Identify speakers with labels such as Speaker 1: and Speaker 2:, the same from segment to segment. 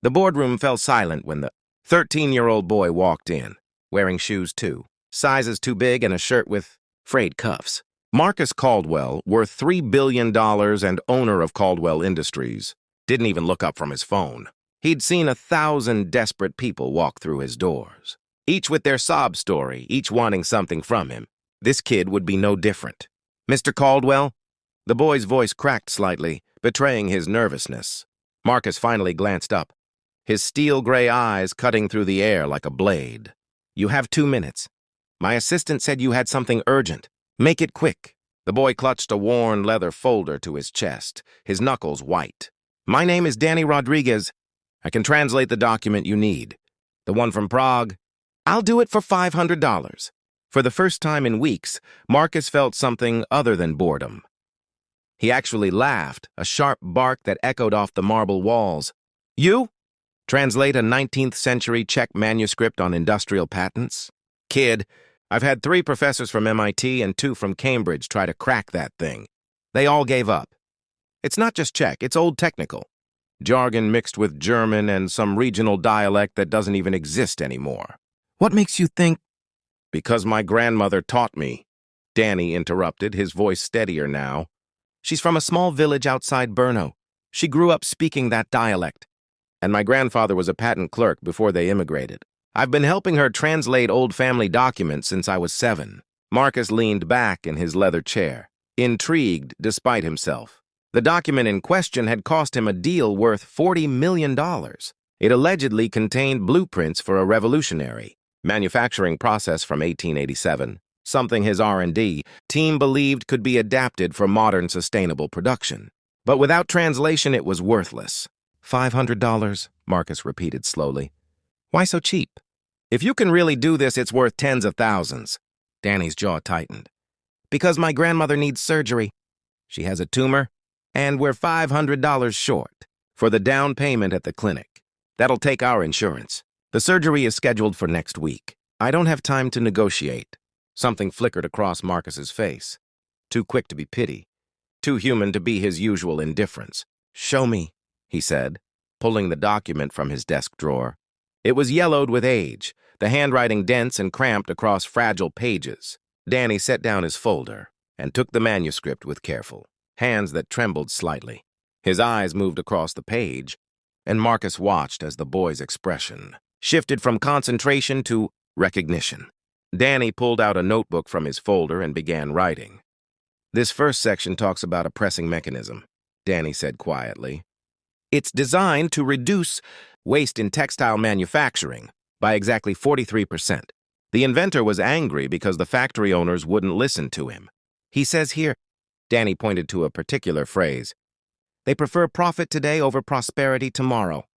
Speaker 1: The boardroom fell silent when the 13-year-old boy walked in, wearing shoes too, sizes too big and a shirt with frayed cuffs. Marcus Caldwell, worth $3 billion and owner of Caldwell Industries, didn't even look up from his phone. He'd seen 1,000 desperate people walk through his doors, each with their sob story, each wanting something from him. This kid would be no different. "Mr. Caldwell?" The boy's voice cracked slightly, betraying his nervousness. Marcus finally glanced up, his steel-gray eyes cutting through the air like a blade. "You have 2 minutes. My assistant said you had something urgent. Make it quick." The boy clutched a worn leather folder to his chest, his knuckles white. "My name is Danny Rodriguez. I can translate the document you need. The one from Prague? I'll do it for $500. For the first time in weeks, Marcus felt something other than boredom. He actually laughed, a sharp bark that echoed off the marble walls. "You? Translate a 19th century Czech manuscript on industrial patents? Kid, I've had 3 professors from MIT and 2 from Cambridge try to crack that thing. They all gave up. It's not just Czech, it's old technical. Jargon mixed with German and some regional dialect that doesn't even exist anymore." "What makes you think—" "Because my grandmother taught me," Danny interrupted, his voice steadier now. "She's from a small village outside Brno. She grew up speaking that dialect. And my grandfather was a patent clerk before they immigrated. I've been helping her translate old family documents since I was 7. Marcus leaned back in his leather chair, intrigued despite himself. The document in question had cost him a deal worth $40 million. It allegedly contained blueprints for a revolutionary manufacturing process from 1887, something his R&D team believed could be adapted for modern sustainable production. But without translation, it was worthless. $500, Marcus repeated slowly. "Why so cheap? If you can really do this, it's worth tens of thousands." Danny's jaw tightened. "Because my grandmother needs surgery. She has a tumor, and we're $500 short for the down payment at the clinic. That'll take our insurance. The surgery is scheduled for next week. I don't have time to negotiate." Something flickered across Marcus's face. Too quick to be pity. Too human to be his usual indifference. "Show me," he said, pulling the document from his desk drawer. It was yellowed with age, the handwriting dense and cramped across fragile pages. Danny set down his folder and took the manuscript with careful hands that trembled slightly. His eyes moved across the page, and Marcus watched as the boy's expression shifted from concentration to recognition. Danny pulled out a notebook from his folder and began writing. "This first section talks about a pressing mechanism," Danny said quietly. "It's designed to reduce waste in textile manufacturing by exactly 43%. The inventor was angry because the factory owners wouldn't listen to him. He says here," Danny pointed to a particular phrase, "they prefer profit today over prosperity tomorrow.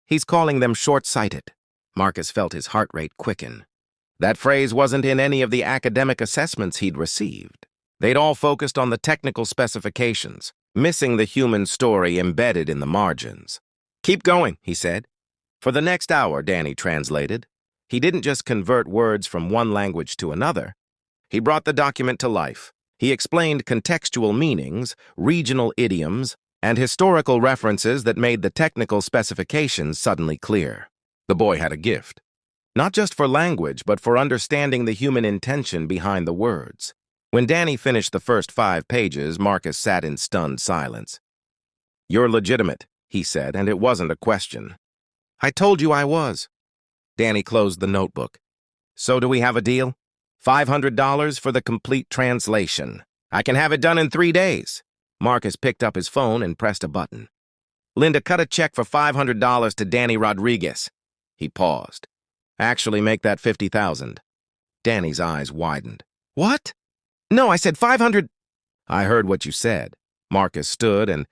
Speaker 1: He's calling them short-sighted." Marcus felt his heart rate quicken. That phrase wasn't in any of the academic assessments he'd received. They'd all focused on the technical specifications, missing the human story embedded in the margins. "Keep going," he said. For the next hour, Danny translated. He didn't just convert words from one language to another. He brought the document to life. He explained contextual meanings, regional idioms, and historical references that made the technical specifications suddenly clear. The boy had a gift. Not just for language, but for understanding the human intention behind the words. When Danny finished the first 5 pages, Marcus sat in stunned silence. "You're legitimate," he said, and it wasn't a question. "I told you I was." Danny closed the notebook. "So do we have a deal? $500 for the complete translation. I can have it done in 3 days." Marcus picked up his phone and pressed a button. "Linda, cut a check for $500 to Danny Rodriguez." He paused. "Actually, make that 50,000. Danny's eyes widened. "What? No, I said 500. "I heard what you said." Marcus stood and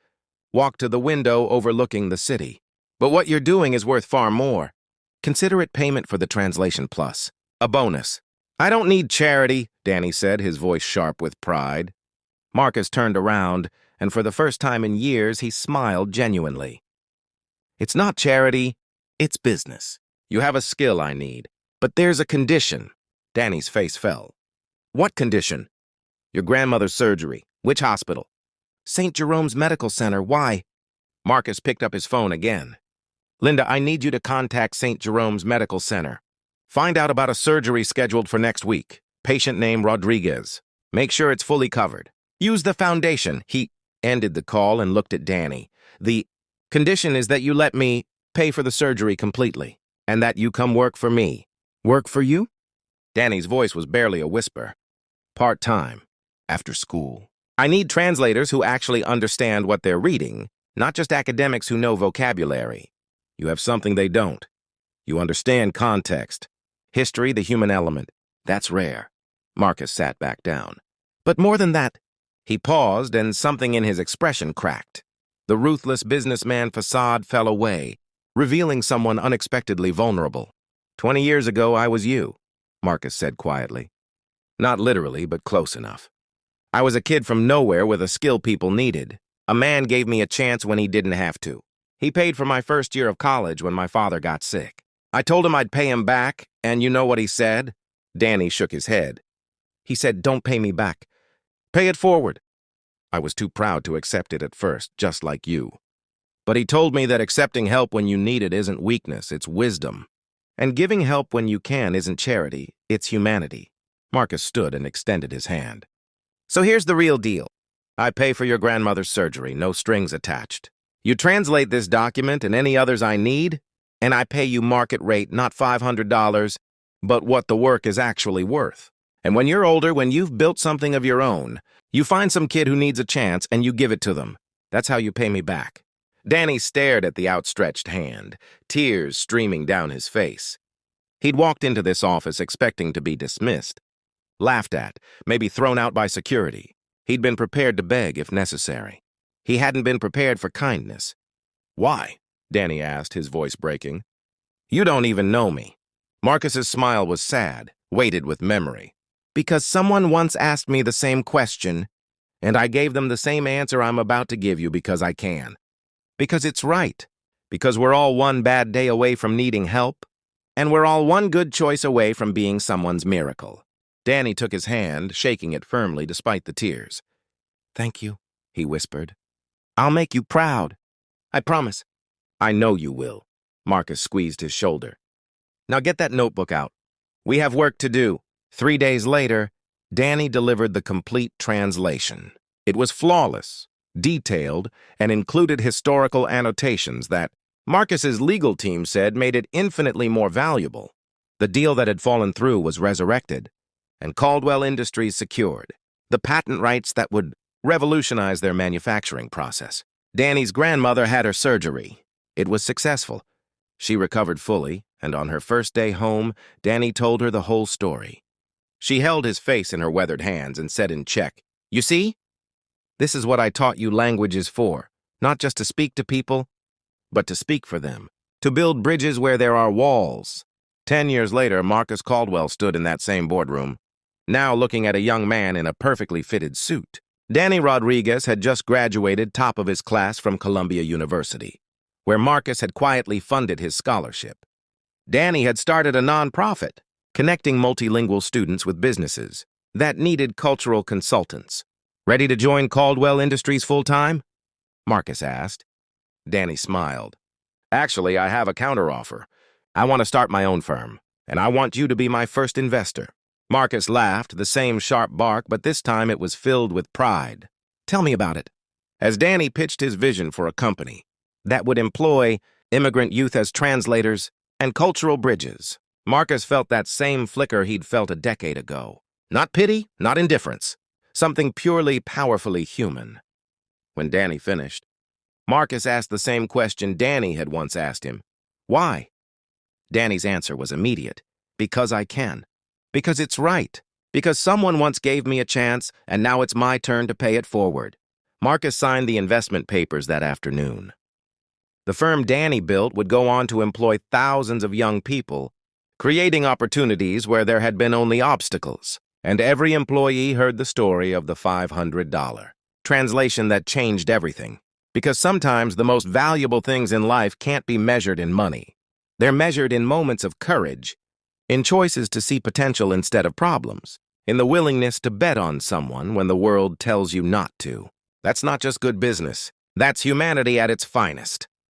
Speaker 1: walked to the window overlooking the city. "But what you're doing is worth far more. Consider it payment for the translation plus. A bonus." "I don't need charity," Danny said, his voice sharp with pride. Marcus turned around, and for the first time in years, he smiled genuinely. "It's not charity, it's business. You have a skill I need, but there's a condition." Danny's face fell. "What condition?" "Your grandmother's surgery. Which hospital?" "St. Jerome's Medical Center. Why?" Marcus picked up his phone again. Linda, I need you to contact St. Jerome's Medical Center. Find out about a surgery scheduled for next week. Patient name Rodriguez. Make sure it's fully covered. Use the foundation. He ended the call and looked at Danny. The condition is that you let me pay for the surgery completely, and that you come work for me. Work for you? Danny's voice was barely a whisper. Part-time. After school. I need translators who actually understand what they're reading, not just academics who know vocabulary. You have something they don't. You understand context. History, the human element. That's rare. Marcus sat back down. But more than that, he paused and something in his expression cracked. The ruthless businessman facade fell away, revealing someone unexpectedly vulnerable. 20 years ago, I was you, Marcus said quietly. Not literally, but close enough. I was a kid from nowhere with a skill people needed. A man gave me a chance when he didn't have to. He paid for my first year of college when my father got sick. I told him I'd pay him back, and you know what he said? Danny shook his head. He said, "Don't pay me back. Pay it forward." I was too proud to accept it at first, just like you. But he told me that accepting help when you need it isn't weakness, it's wisdom. And giving help when you can isn't charity, it's humanity. Marcus stood and extended his hand. So here's the real deal. I pay for your grandmother's surgery, no strings attached. You translate this document and any others I need, and I pay you market rate, not $500, but what the work is actually worth. And when you're older, when you've built something of your own, you find some kid who needs a chance and you give it to them. That's how you pay me back. Danny stared at the outstretched hand, tears streaming down his face. He'd walked into this office expecting to be dismissed, laughed at, maybe thrown out by security. He'd been prepared to beg if necessary. He hadn't been prepared for kindness. Why? Danny asked, his voice breaking. You don't even know me. Marcus's smile was sad, weighted with memory. Because someone once asked me the same question, and I gave them the same answer I'm about to give you because I can. Because it's right. Because we're all one bad day away from needing help, and we're all one good choice away from being someone's miracle. Danny took his hand, shaking it firmly despite the tears. Thank you, he whispered. I'll make you proud. I promise. I know you will. Marcus squeezed his shoulder. Now get that notebook out. We have work to do. 3 days later, Danny delivered the complete translation. It was flawless, detailed, and included historical annotations that Marcus's legal team said made it infinitely more valuable. The deal that had fallen through was resurrected, and Caldwell Industries secured the patent rights that would revolutionize their manufacturing process. Danny's grandmother had her surgery. It was successful. She recovered fully, and on her first day home, Danny told her the whole story. She held his face in her weathered hands and said in Czech, You see? This is what I taught you language is for, not just to speak to people, but to speak for them, to build bridges where there are walls. 10 years later, Marcus Caldwell stood in that same boardroom, now looking at a young man in a perfectly fitted suit. Danny Rodriguez had just graduated top of his class from Columbia University, where Marcus had quietly funded his scholarship. Danny had started a nonprofit, connecting multilingual students with businesses that needed cultural consultants. Ready to join Caldwell Industries full-time? Marcus asked. Danny smiled. Actually, I have a counteroffer. I want to start my own firm, and I want you to be my first investor. Marcus laughed, the same sharp bark, but this time it was filled with pride. Tell me about it. As Danny pitched his vision for a company that would employ immigrant youth as translators and cultural bridges, Marcus felt that same flicker he'd felt a decade ago. Not pity, not indifference. Something purely, powerfully human. When Danny finished, Marcus asked the same question Danny had once asked him. Why? Danny's answer was immediate. Because I can. Because it's right. Because someone once gave me a chance, and now it's my turn to pay it forward. Marcus signed the investment papers that afternoon. The firm Danny built would go on to employ thousands of young people, creating opportunities where there had been only obstacles, and every employee heard the story of the $500 translation that changed everything. Because sometimes the most valuable things in life can't be measured in money. They're measured in moments of courage, in choices to see potential instead of problems, in the willingness to bet on someone when the world tells you not to. That's not just good business. That's humanity at its finest.